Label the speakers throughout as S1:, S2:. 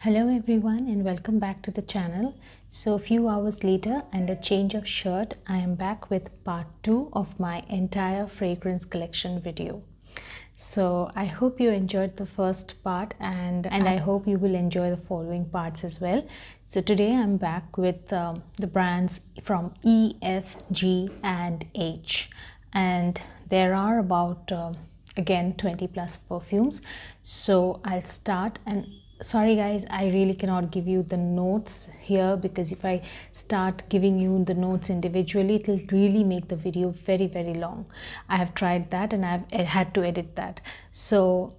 S1: Hello everyone and welcome back to the channel. So a few hours later and a change of shirt, I am back with part 2 of my entire fragrance collection video. So I hope you enjoyed the first part and I hope you will enjoy the following parts as well. So today I'm back with the brands from E, F, G and H, and there are about again 20 plus perfumes. So I'll start, and sorry guys, I really cannot give you the notes here because if I start giving you the notes individually, it will really make the video very long. I have tried that and I've had to edit that. So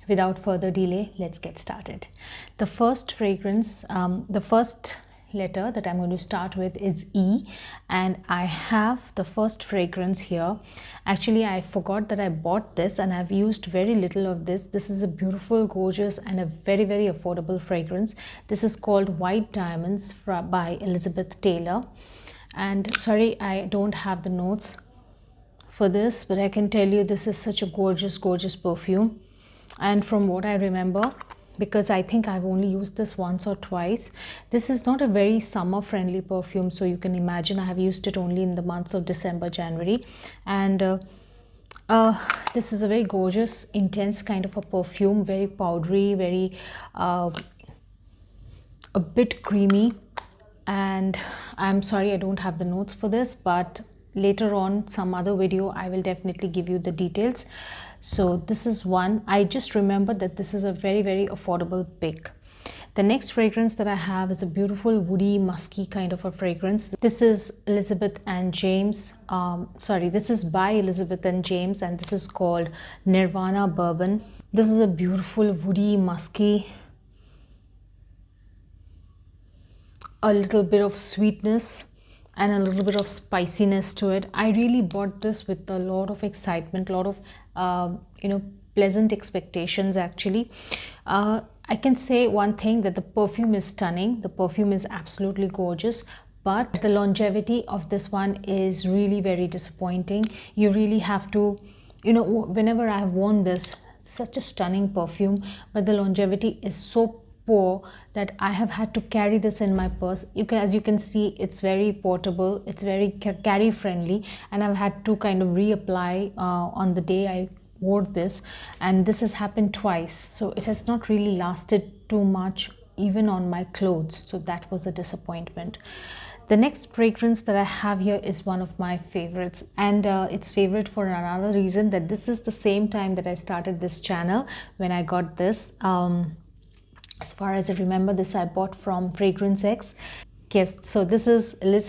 S1: without further delay, let's get started. The first fragrance, the first letter that I'm going to start with is E, and I have the first fragrance here. Actually, I forgot that I bought this and I've used very little of this. This is a beautiful, gorgeous and a very affordable fragrance. This is called White Diamonds by Elizabeth Taylor. And sorry, I don't have the notes for this, but I can tell you this is such a gorgeous perfume. And from what I remember, because I think I've only used this once or twice, this is not a very summer friendly perfume, so you can imagine I have used it only in the months of December, January, and this is a very gorgeous, intense kind of a perfume, very powdery, very a bit creamy. And I'm sorry I don't have the notes for this, but later on some other video I will definitely give you the details. So this is one. I just remember that this is a very affordable pick. The next fragrance that I have is a beautiful woody musky kind of a fragrance. This is Elizabeth and James. This is by Elizabeth and James, and this is called Nirvana Bourbon. This is a beautiful woody musky, a little bit of sweetness and a little bit of spiciness to it. I really bought this with a lot of excitement, a lot of pleasant expectations actually. I can say one thing, that the perfume is stunning. The perfume is absolutely gorgeous, but the longevity of this one is really very disappointing. You really have to, whenever I have worn this, such a stunning perfume, but the longevity is so poor that I have had to carry this in my purse. As you can see, it's very portable, it's very carry friendly, and I've had to kind of reapply on the day I wore this, and this has happened twice, so it has not really lasted too much even on my clothes, so that was a disappointment. The next fragrance that I have here is one of my favorites, and it's favorite for another reason, that this is the same time that I started this channel when I got this. As far as I remember, this I bought from Fragrance X. Yes, so this is Elie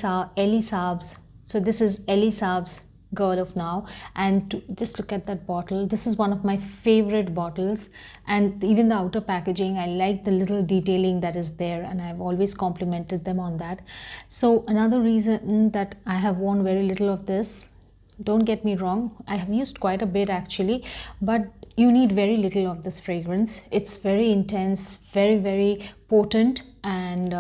S1: Saab's. So this is Elie Saab's Girl of Now, and just look at that bottle. This is one of my favorite bottles, and even the outer packaging, I like the little detailing that is there, and I've always complimented them on that. So another reason that I have worn very little of this, don't get me wrong, I have used quite a bit actually, but you need very little of this fragrance. It's very intense, very potent, and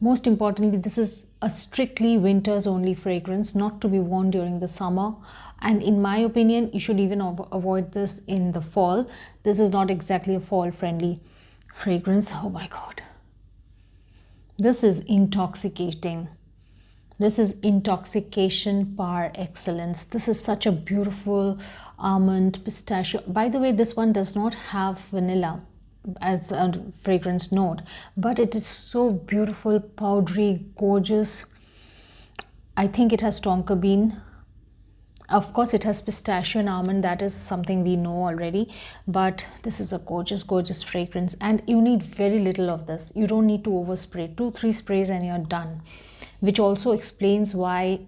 S1: most importantly, this is a strictly winters only fragrance, not to be worn during the summer. And in my opinion, you should even avoid this in the fall. This is not exactly a fall friendly fragrance. Oh my god, this is intoxicating. This is intoxication par excellence. This is such a beautiful almond pistachio. By the way, this one does not have vanilla as a fragrance note, but it is so beautiful, powdery, gorgeous. I think it has tonka bean. Of course, it has pistachio and almond. That is something we know already, but this is a gorgeous fragrance, and you need very little of this. You don't need to overspray. 2-3 sprays and you're done, which also explains why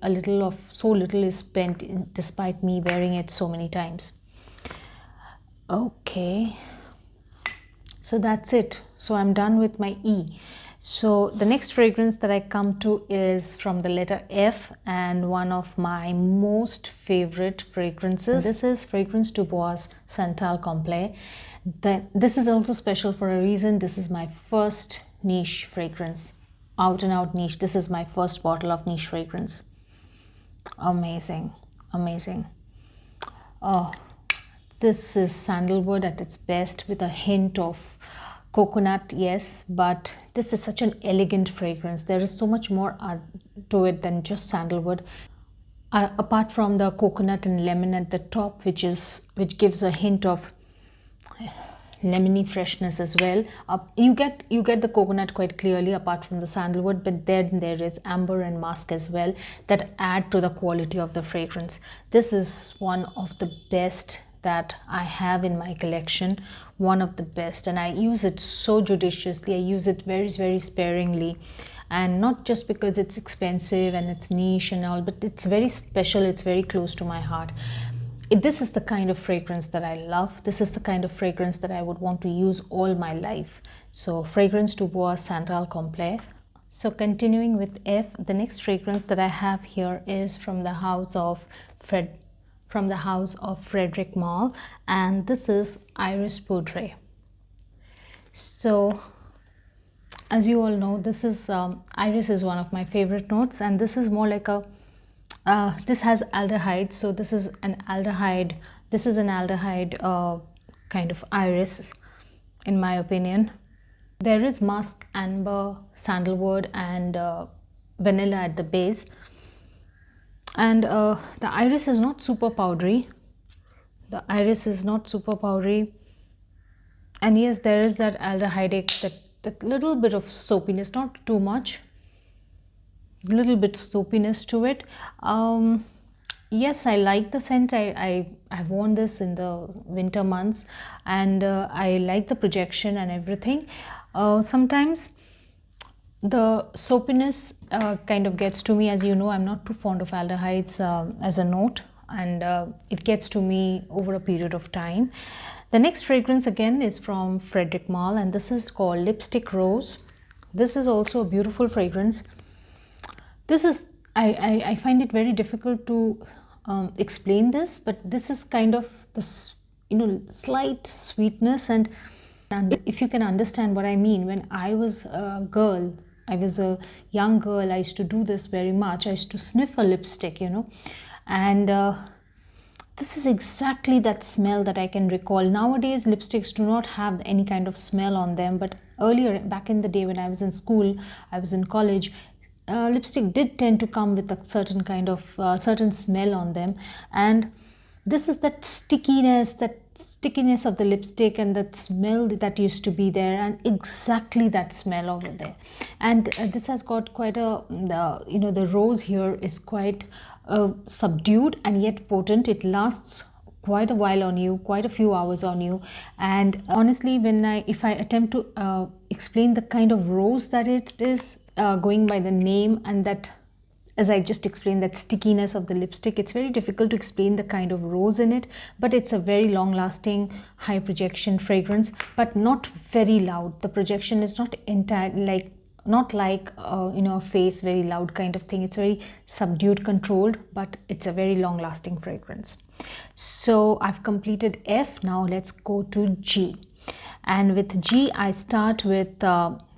S1: so little is spent despite me wearing it so many times. Okay, so that's it. So I'm done with my E. So the next fragrance that I come to is from the letter F, and one of my most favorite fragrances. This is Fragrance du Bois Santal Complet. This is also special for a reason. This is my first niche fragrance, out and out niche. This is my first bottle of niche fragrance. Amazing. Oh, this is sandalwood at its best, with a hint of coconut, yes, but this is such an elegant fragrance. There is so much more to it than just sandalwood. Apart from the coconut and lemon at the top, which gives a hint of lemony freshness as well. You get the coconut quite clearly apart from the sandalwood, but then there is amber and musk as well that add to the quality of the fragrance. This is one of the best that I have in my collection, one of the best, and I use it so judiciously. I use it very, very sparingly, and not just because it's expensive and it's niche and all, but it's very special. It's very close to my heart. This is the kind of fragrance that I love. This is the kind of fragrance that I would want to use all my life. So Fragrance du Bois Santal Complet. So continuing with F, the next fragrance that I have here is from the house of Frederic Malle, and this is Iris Poudre. So as you all know, this is iris is one of my favorite notes, and this is more like a this has aldehyde, so this is an aldehyde. This is an aldehyde kind of iris, in my opinion. There is musk, amber, sandalwood, and vanilla at the base. And the iris is not super powdery. The iris is not super powdery. And yes, there is that aldehydic, that little bit of soapiness, not too much. Little bit soapiness to it. Yes, I like the scent. I've worn this in the winter months, and I like the projection and everything. Sometimes the soapiness kind of gets to me. As you know, I'm not too fond of aldehydes as a note, and it gets to me over a period of time. The next fragrance again is from Frederic Malle, and this is called Lipstick Rose. This is also a beautiful fragrance. This is, I find it very difficult to explain this, but this is kind of this, slight sweetness, and if you can understand what I mean. When I was a girl, I was a young girl, I used to do this very much. I used to sniff a lipstick, and this is exactly that smell that I can recall. Nowadays, lipsticks do not have any kind of smell on them, but earlier, back in the day when I was in school, I was in college, lipstick did tend to come with a certain kind of certain smell on them, and this is that stickiness of the lipstick, and that smell that used to be there, and exactly that smell over there. And this has got quite a the rose here is quite subdued and yet potent. It lasts quite a while on you, quite a few hours on you, and honestly, if I attempt to explain the kind of rose that it is, going by the name, and that, as I just explained, that stickiness of the lipstick, it's very difficult to explain the kind of rose in it, but it's a very long lasting, high projection fragrance, but not very loud. The projection is not entirely not like a face very loud kind of thing. It's very subdued, controlled, but it's a very long lasting fragrance. So I've completed F. Now let's go to G. And with G, I start with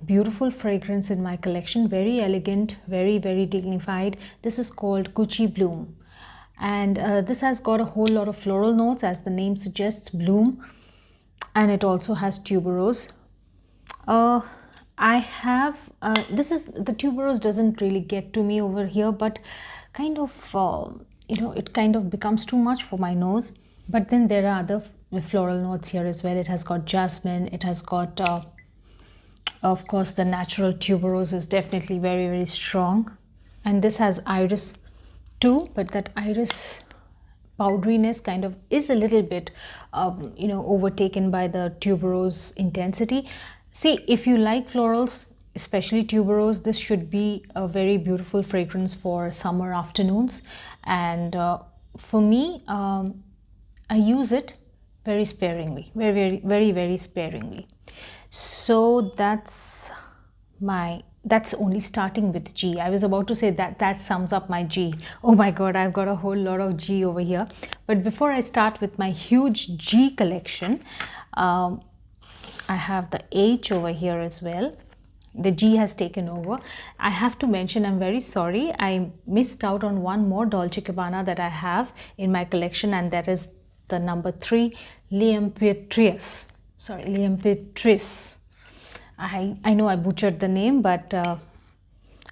S1: beautiful fragrance in my collection, very elegant, very, very dignified. This is called Gucci Bloom, and this has got a whole lot of floral notes, as the name suggests, bloom, and it also has tuberose. I have this is the tuberose doesn't really get to me over here, but kind of it kind of becomes too much for my nose. But then there are other floral notes here as well. It has got jasmine, it has got of course the natural tuberose is definitely very, very strong, and this has iris too, but that iris powderiness kind of is a little bit overtaken by the tuberose intensity. See, if you like florals, especially tuberose, this should be a very beautiful fragrance for summer afternoons, and for me, I use it very sparingly, very, very, very, very sparingly. So that's only starting with G. I was about to say that sums up my G. Oh my god, I've got a whole lot of G over here. But before I start with my huge G collection, I have the H over here as well. The G has taken over. I have to mention, I'm very sorry, I missed out on one more Dolce & Gabbana that I have in my collection, and that is the number 3, L'Impératrice. I know I butchered the name, but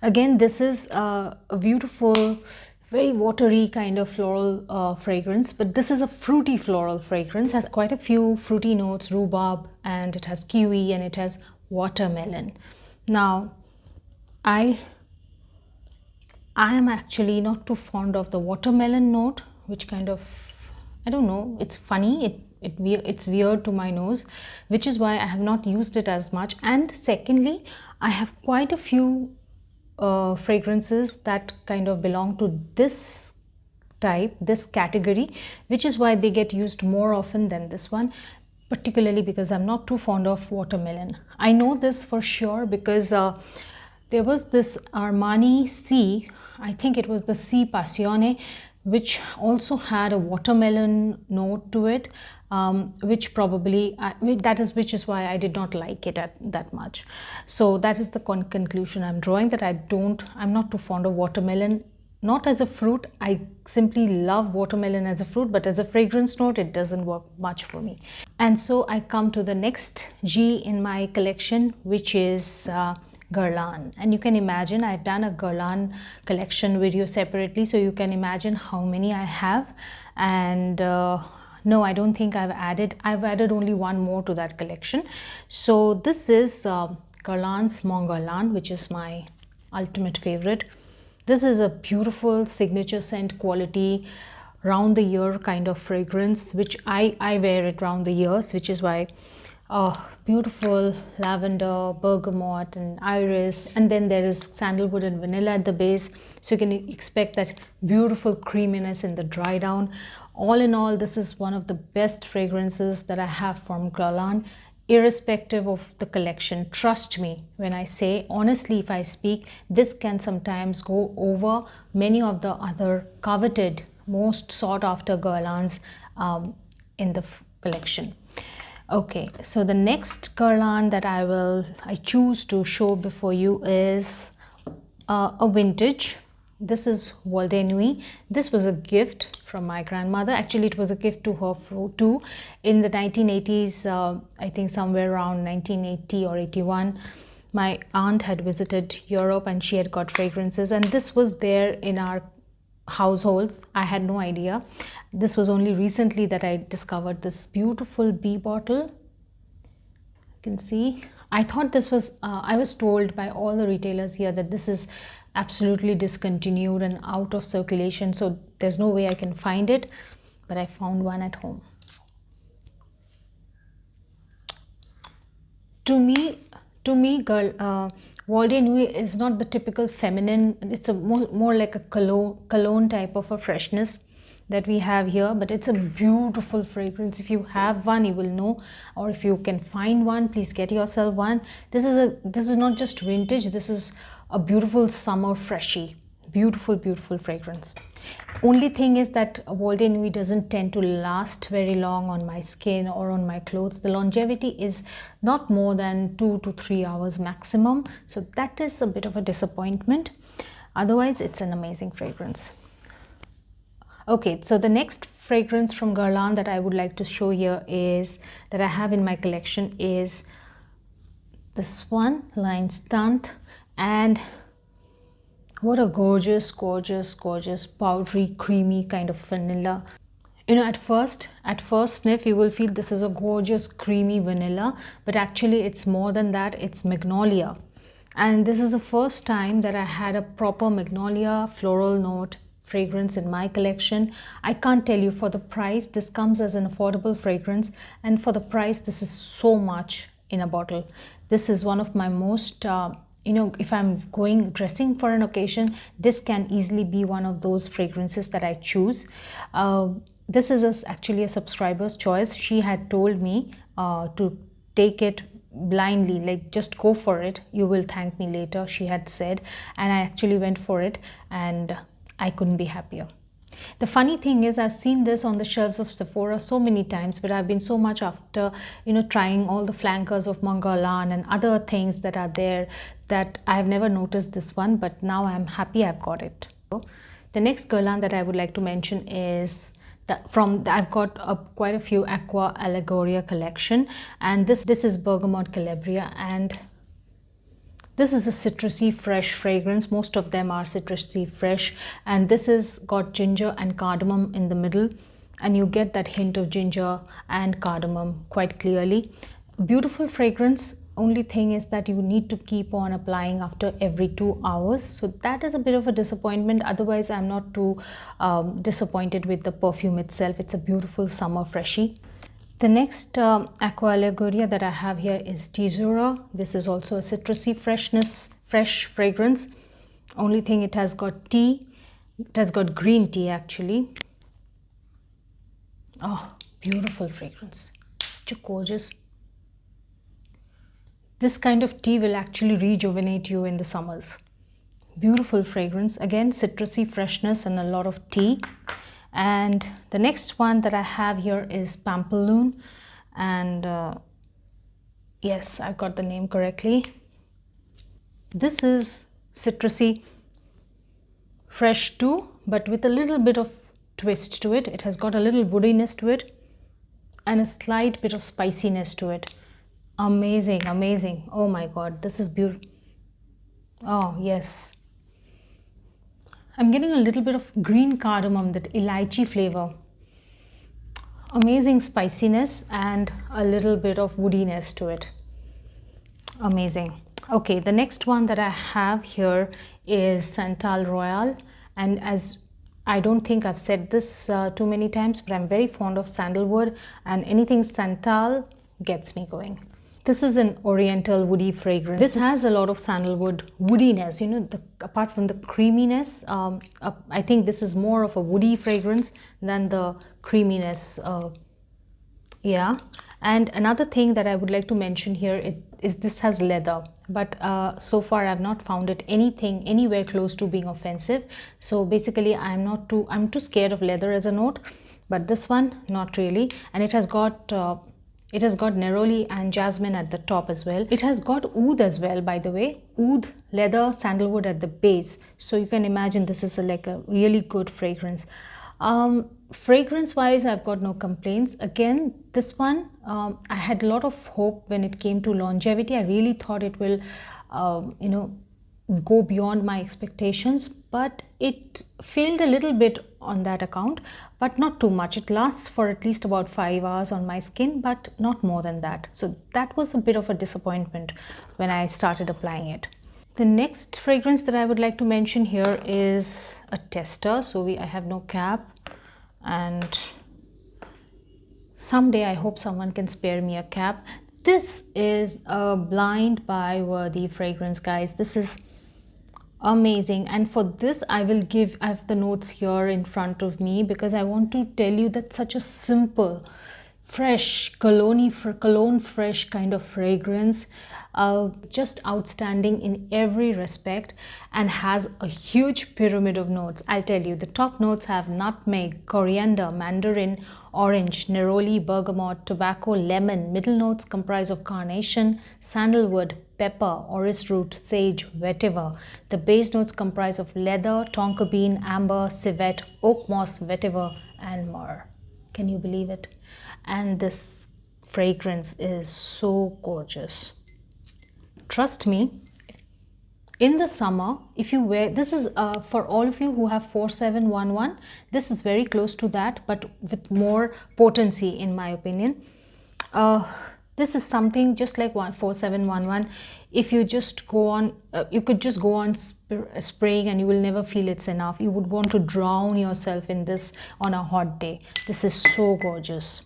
S1: again, this is a beautiful, very watery kind of floral fragrance, but this is a fruity floral fragrance. It has quite a few fruity notes, rhubarb, and it has kiwi, and it has watermelon. Now, I am actually not too fond of the watermelon note, which kind of, I don't know, it's funny, it's weird to my nose, which is why I have not used it as much. And secondly, I have quite a few fragrances that kind of belong to this type, this category, which is why they get used more often than this one, particularly because I'm not too fond of watermelon. I know this for sure because there was this Armani C, I think it was the C Passione, which also had a watermelon note to it, which probably which is why I did not like it that much. So that is the conclusion I'm drawing, that I'm not too fond of watermelon, not as a fruit. I simply love watermelon as a fruit, but as a fragrance note, it doesn't work much for me. And so I come to the next G in my collection, which is Guerlain. And you can imagine I've done a Guerlain collection video separately, so you can imagine how many I have. And no, I don't think I've added only one more to that collection. So this is Guerlain's Mon Guerlain, which is my ultimate favorite. This is a beautiful signature scent quality, round the year kind of fragrance, which I wear it round the years, which is why beautiful lavender, bergamot and iris, and then there is sandalwood and vanilla at the base, so you can expect that beautiful creaminess in the dry down. All in all, this is one of the best fragrances that I have from Guerlain, irrespective of the collection. Trust me when I say, honestly, if I speak, this can sometimes go over many of the other coveted, most sought after Guerlains in the collection. Okay, so the next Guerlain that I choose to show before you is a vintage. This is Vol de Nuit. This was a gift from my grandmother. Actually, it was a gift to her too. In the 1980s, I think somewhere around 1980 or 81, my aunt had visited Europe and she had got fragrances, and this was there in our households. I had no idea. This was only recently that I discovered this beautiful bee bottle. You can see. I thought this was, I was told by all the retailers here that this is absolutely discontinued and out of circulation, so there's no way I can find it, but I found one at home. To me, Vol de Nuit is not the typical feminine. It's a more like a cologne type of a freshness that we have here, but it's a beautiful fragrance. If you have one, you will know, or if you can find one, please get yourself one. This is not just vintage, this is a beautiful summer freshie. Beautiful fragrance. Only thing is that Vol de Nuit doesn't tend to last very long on my skin or on my clothes. The longevity is not more than 2 to 3 hours maximum, so that is a bit of a disappointment. Otherwise, it's an amazing fragrance. Okay, so the next fragrance from Guerlain that I would like to show here is, that I have in my collection, is this one, L'Instant. And what a gorgeous powdery, creamy kind of vanilla. You know, at first sniff, you will feel this is a gorgeous creamy vanilla, but actually it's more than that. It's magnolia. And this is the first time that I had a proper magnolia floral note fragrance in my collection. I can't tell you, for the price, this comes as an affordable fragrance, and for the price, this is so much in a bottle. This is one of my most you know, if I'm going dressing for an occasion, this can easily be one of those fragrances that I choose. This is actually a subscriber's choice. She had told me to take it blindly, like just go for it, you will thank me later, she had said, and I actually went for it and I couldn't be happier. The funny thing is, I've seen this on the shelves of Sephora so many times, but I've been so much after, you know, trying all the flankers of Mon Guerlain and other things that are there, that I've never noticed this one, but now I'm happy I've got it. The next Guerlain that I would like to mention is I've got quite a few Acqua Allegoria collection, and this is Bergamot Calabria, and This is a citrusy fresh fragrance. Most of them are citrusy fresh, and this is got ginger and cardamom in the middle, and you get that hint of ginger and cardamom quite clearly. Beautiful fragrance. Only thing is that you need to keep on applying after every 2 hours, so that is a bit of a disappointment. Otherwise, I'm not too disappointed with the perfume itself. It's a beautiful summer freshie. The next Aqua Allegoria that I have here is Teesura. This is also a citrusy fresh fragrance. Only thing, it has got tea. It has got green tea actually. Oh, beautiful fragrance. Such a gorgeous. This kind of tea will actually rejuvenate you in the summers. Beautiful fragrance. Again, citrusy freshness and a lot of tea. And the next one that I have here is Pampaloon, and yes, I got the name correctly. This is citrusy fresh too, but with a little bit of twist to it. It has got a little woodiness to it and a slight bit of spiciness to it. Amazing, amazing. Oh my god, this is beautiful. Oh yes, I'm getting a little bit of green cardamom, that elaichi flavor. Amazing spiciness and a little bit of woodiness to it. Amazing. Okay, the next one that I have here is Santal Royal, and as I don't think I've said this too many times, but I'm very fond of sandalwood, and anything Santal gets me going. This is an oriental woody fragrance. This has a lot of sandalwood woodiness, you know, apart from the creaminess. I think this is more of a woody fragrance than the creaminess. Yeah. And another thing that I would like to mention here is this has leather, but so far I've not found it anything anywhere close to being offensive. So basically I'm too scared of leather as a note, but this one not really. And it has got neroli and jasmine at the top as well. It has got oud as well, by the way. Oud, leather, sandalwood at the base. So you can imagine this is like a really good fragrance. Fragrance wise, I've got no complaints. Again, this one, I had a lot of hope when it came to longevity. I really thought it will, you know, go beyond my expectations, but it failed a little bit on that account, but not too much. It lasts for at least about 5 hours on my skin, but not more than that. So that was a bit of a disappointment when I started applying it. The next fragrance that I would like to mention here is a tester. So I have no cap, and someday I hope someone can spare me a cap. This is a blind buy worthy fragrance, guys. This is amazing, and for this I have the notes here in front of me, because I want to tell you that such a simple, fresh, cologne fresh kind of fragrance, just outstanding in every respect, and has a huge pyramid of notes. I'll tell you, the top notes have nutmeg, coriander, mandarin, orange, neroli, bergamot, tobacco, lemon. Middle notes comprise of carnation, sandalwood, pepper, orris root, sage, vetiver. The base notes comprise of leather, tonka bean, amber, civet, oak moss, vetiver, and myrrh. Can you believe it? And this fragrance is so gorgeous. Trust me, in the summer, if you wear this, is for all of you who have 4711, this is very close to that, but with more potency in my opinion. This is something just like 4711. If you just go on, you could just go on spraying and you will never feel it's enough. You would want to drown yourself in this on a hot day. This is so gorgeous.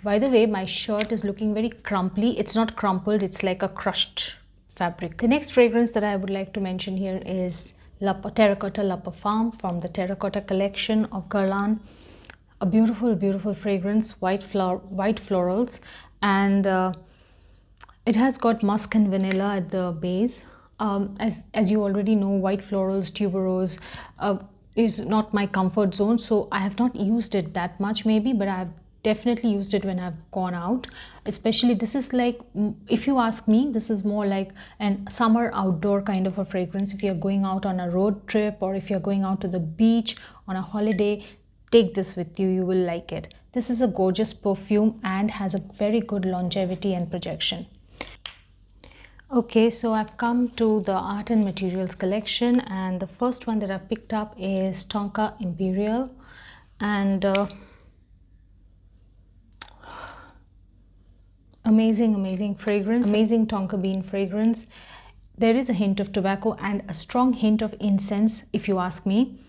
S1: By the way, my shirt is looking very crumply. It's not crumpled, it's like a crushed fabric. The next fragrance that I would like to mention here is Terracotta La Parfum from the Terracotta collection of Guerlain. A beautiful, beautiful fragrance, white florals, and it has got musk and vanilla at the base. As you already know, white florals, tuberose is not my comfort zone, so I have not used it that much maybe, but I have definitely used it when I've gone out. Especially, this is like, if you ask me, this is more like an summer outdoor kind of a fragrance. If you're going out on a road trip, or if you're going out to the beach on a holiday, take this with you, you will like it. This is a gorgeous perfume and has a very good longevity and projection. Okay, so I've come to the art and materials collection, and the first one that I've picked up is Tonka Imperial. And amazing fragrance, amazing tonka bean fragrance. There is a hint of tobacco and a strong hint of incense, if you ask me.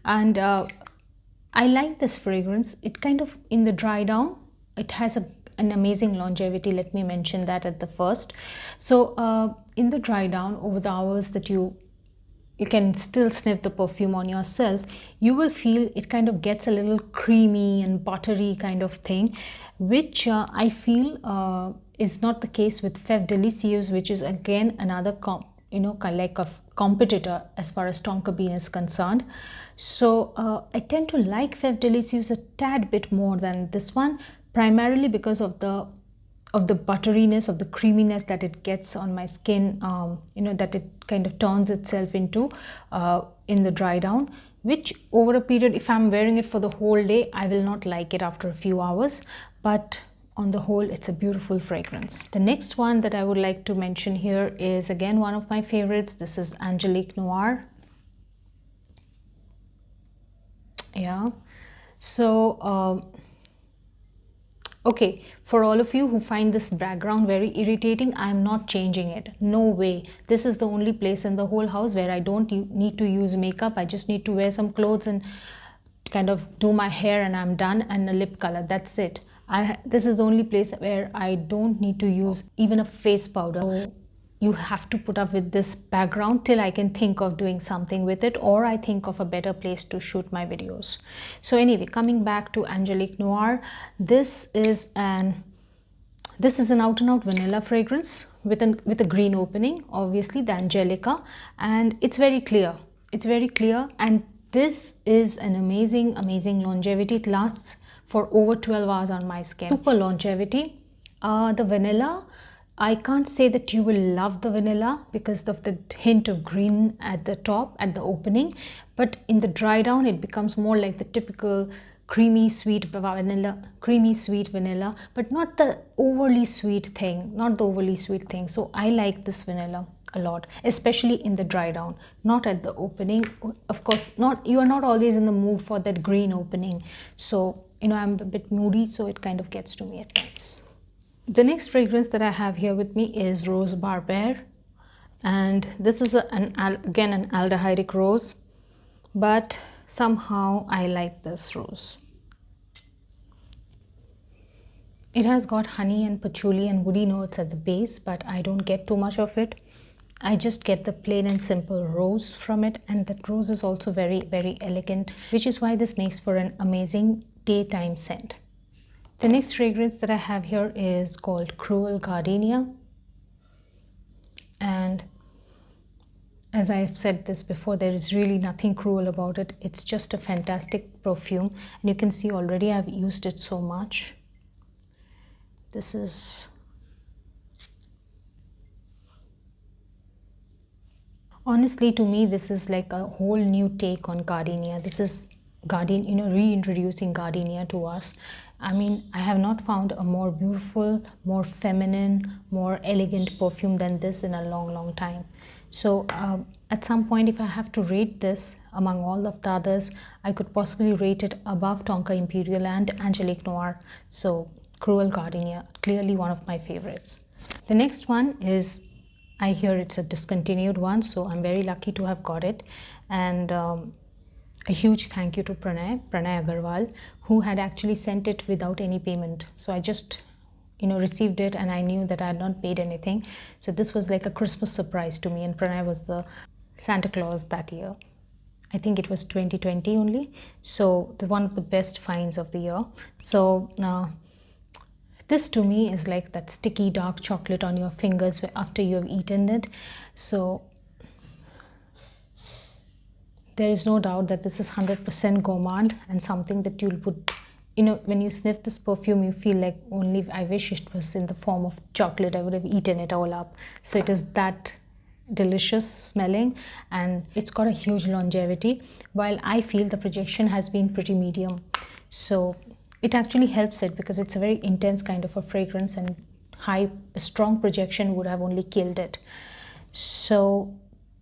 S1: And I like this fragrance. It kind of, in the dry down, it has an amazing longevity. Let me mention that at the first. So in the dry down, over the hours that you can still sniff the perfume on yourself, you will feel it kind of gets a little creamy and buttery kind of thing, which I feel is not the case with Fève Délicieuse, which is again another like a competitor as far as tonka bean is concerned. So I tend to like Fève Délicieuse a tad bit more than this one, primarily because of the butteriness, of the creaminess that it gets on my skin, that it kind of turns itself into in the dry down, which over a period, if I'm wearing it for the whole day, I will not like it after a few hours, but on the whole, it's a beautiful fragrance. The next one that I would like to mention here is again one of my favorites. This is Angelique Noir. Yeah, so okay, for all of you who find this background very irritating, I am not changing it. No way. This is the only place in the whole house where I don't need to use makeup. I just need to wear some clothes and kind of do my hair and I'm done, and a lip color. That's it. This is the only place where I don't need to use even a face powder. So you have to put up with this background till I can think of doing something with it, or I think of a better place to shoot my videos. So anyway, coming back to Angelique Noir, this is an out and out vanilla fragrance with a green opening, obviously the Angelica, and it's very clear. It's very clear, and this is an amazing longevity. It lasts for over 12 hours on my skin. Super longevity. The vanilla, I can't say that you will love the vanilla because of the hint of green at the top, at the opening, but in the dry down it becomes more like the typical creamy sweet vanilla, but not the overly sweet thing. So I like this vanilla a lot, especially in the dry down, not at the opening. Of course, you are not always in the mood for that green opening, so I'm a bit moody, so it kind of gets to me at times. The next fragrance that I have here with me is Rose Barbare, and this is again an aldehydic rose, but somehow I like this rose. It has got honey and patchouli and woody notes at the base, but I don't get too much of it. I just get the plain and simple rose from it, and that rose is also very elegant, which is why this makes for an amazing daytime scent. The next fragrance that I have here is called Cruel Gardenia, and as I've said this before, there is really nothing cruel about it. It's just a fantastic perfume, and you can see already I've used it so much. This is honestly, to me, this is like a whole new take on gardenia. This is reintroducing gardenia to us. I mean, I have not found a more beautiful, more feminine, more elegant perfume than this in a long time. So at some point, if I have to rate this among all of the others, I could possibly rate it above Tonka Imperial and Angelique Noir. So Cruel Gardenia, clearly one of my favorites. The next one is, I hear it's a discontinued one, so I'm very lucky to have got it. And a huge thank you to Pranay Agarwal, who had actually sent it without any payment. So I just received it, and I knew that I had not paid anything. So this was like a Christmas surprise to me, and Pranay was the Santa Claus that year. I think it was 2020 only. So one of the best finds of the year. So this to me is like that sticky dark chocolate on your fingers after you have eaten it. So there is no doubt that this is 100% gourmand, and something that you'll put, when you sniff this perfume, you feel like, only I wish it was in the form of chocolate, I would have eaten it all up. So it is that delicious smelling, and it's got a huge longevity, while I feel the projection has been pretty medium. So it actually helps it, because it's a very intense kind of a fragrance, and strong projection would have only killed it. So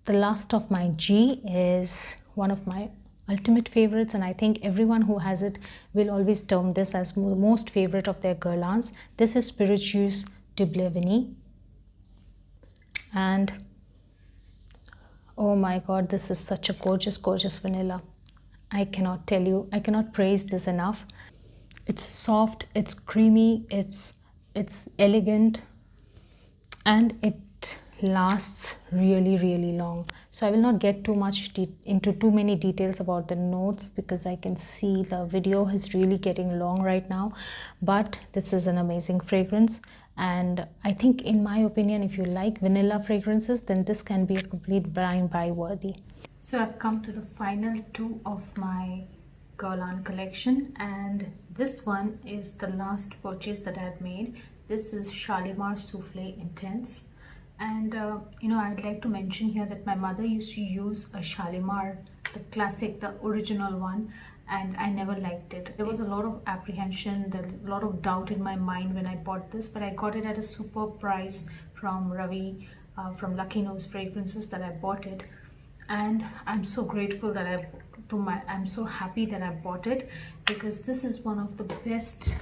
S1: the last of my G is one of my ultimate favorites, and I think everyone who has it will always term this as most favorite of their Guerlains. This is Spiritueuse de Bleviny, and oh my god, this is such a gorgeous vanilla. I cannot tell you, I cannot praise this enough. It's soft, it's creamy, it's elegant, and it lasts really long. So I will not get too much into too many details about the notes, because I can see the video is really getting long right now. But this is an amazing fragrance, and I think, in my opinion, if you like vanilla fragrances, then this can be a complete blind buy worthy. So I've come to the final two of my Guerlain collection, and this one is the last purchase that I've made. This is Shalimar Soufflé Intense. And I'd like to mention here that my mother used to use a Shalimar, the classic, the original one, and I never liked it. There was a lot of apprehension, there was a lot of doubt in my mind when I bought this, but I got it at a super price from Ravi, from Lucky Nose Fragrances, that I bought it. And I'm so grateful that I'm so happy that I bought it, because this is one of the best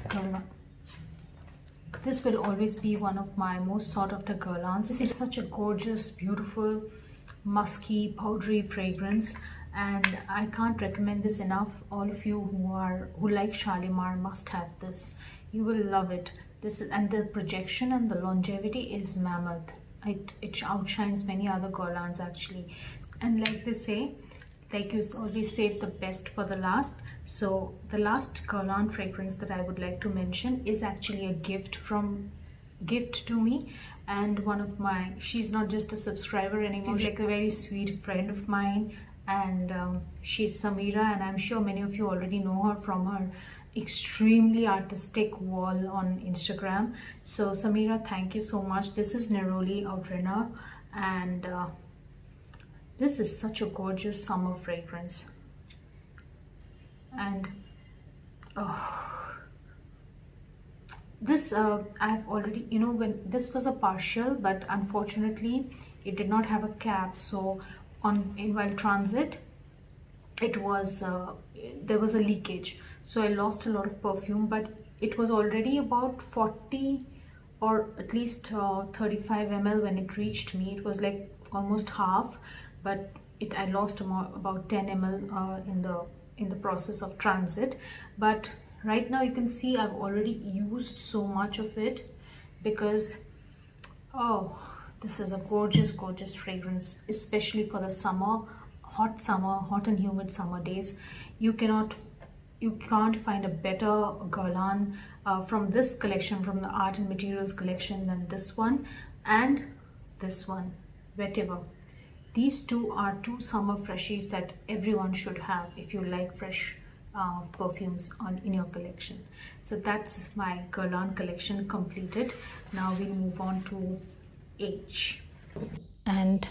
S1: this will always be one of my most sought after Guerlains. This is such a gorgeous, beautiful, musky, powdery fragrance, and I can't recommend this enough. All of you who like Shalimar must have this. You will love it. And the projection and the longevity is mammoth. It outshines many other Guerlains actually. And like they say, like you always save the best for the last. So the last Guerlain fragrance that I would like to mention is actually a gift to me, and she's not just a subscriber anymore, she's like a very sweet friend of mine, and she's Samira, and I'm sure many of you already know her from her extremely artistic wall on Instagram. So Samira, thank you so much. This is Neroli Outrunner, and this is such a gorgeous summer fragrance. And this I've already, when this was a partial, but unfortunately it did not have a cap, so while transit it was there was a leakage, so I lost a lot of perfume. But it was already about 40 or at least 35 ml when it reached me. It was like almost half, but I lost about 10 ml in the process of transit. But right now you can see I've already used so much of it, because this is a gorgeous fragrance, especially for the hot and humid summer days. You can't find a better Guerlain from this collection, from the Art and Materials collection, than this one and this one, Vetiver. These two are two summer freshies that everyone should have if you like fresh perfumes in your collection. So that's my Guerlain collection completed. Now we'll move on to H. And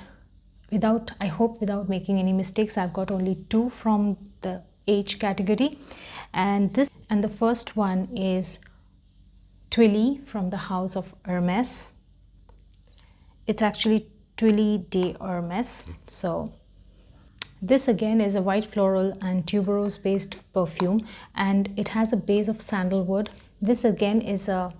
S1: I hope without making any mistakes, I've got only two from the H category. And the first one is Twilly from the house of Hermes. It's actually Twilly de Hermes. So this again is a white floral and tuberose based perfume, and it has a base of sandalwood. This again is a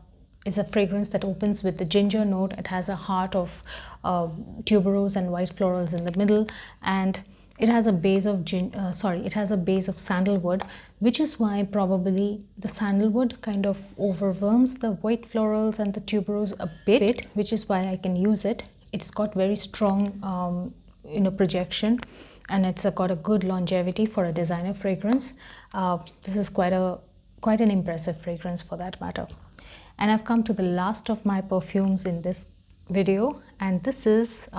S1: fragrance that opens with the ginger note. It has a heart of tuberose and white florals in the middle, and it has a base of sandalwood, which is why probably the sandalwood kind of overwhelms the white florals and the tuberose a bit, which is why I can use it. It's got very strong projection, and it's got a good longevity for a designer fragrance. This is quite an impressive fragrance for that matter. And I've come to the last of my perfumes in this video, and this is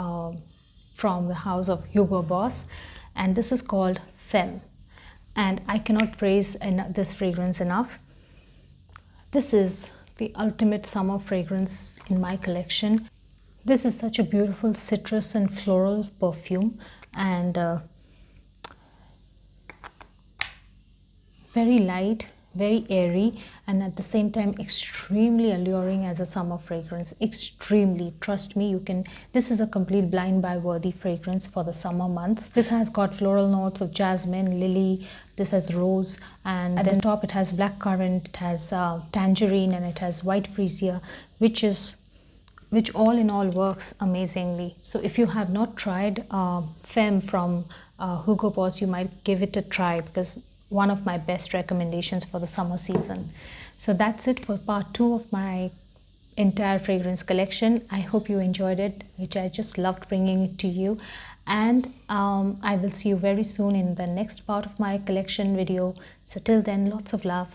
S1: from the house of Hugo Boss, and this is called Femme, and I cannot praise this fragrance enough. This is the ultimate summer fragrance in my collection. This is such a beautiful citrus and floral perfume, and very light, very airy, and at the same time extremely alluring as a summer fragrance. Extremely, trust me, you can, this is a complete blind buy worthy fragrance for the summer months. This has got floral notes of jasmine, lily, this has rose, and at the top it has blackcurrant, it has tangerine, and it has white freesia, which all in all works amazingly. So if you have not tried Femme from Hugo Boss, you might give it a try, because one of my best recommendations for the summer season. So that's it for part 2 of my entire fragrance collection. I hope you enjoyed it, which I just loved bringing it to you. And I will see you very soon in the next part of my collection video. So till then, lots of love.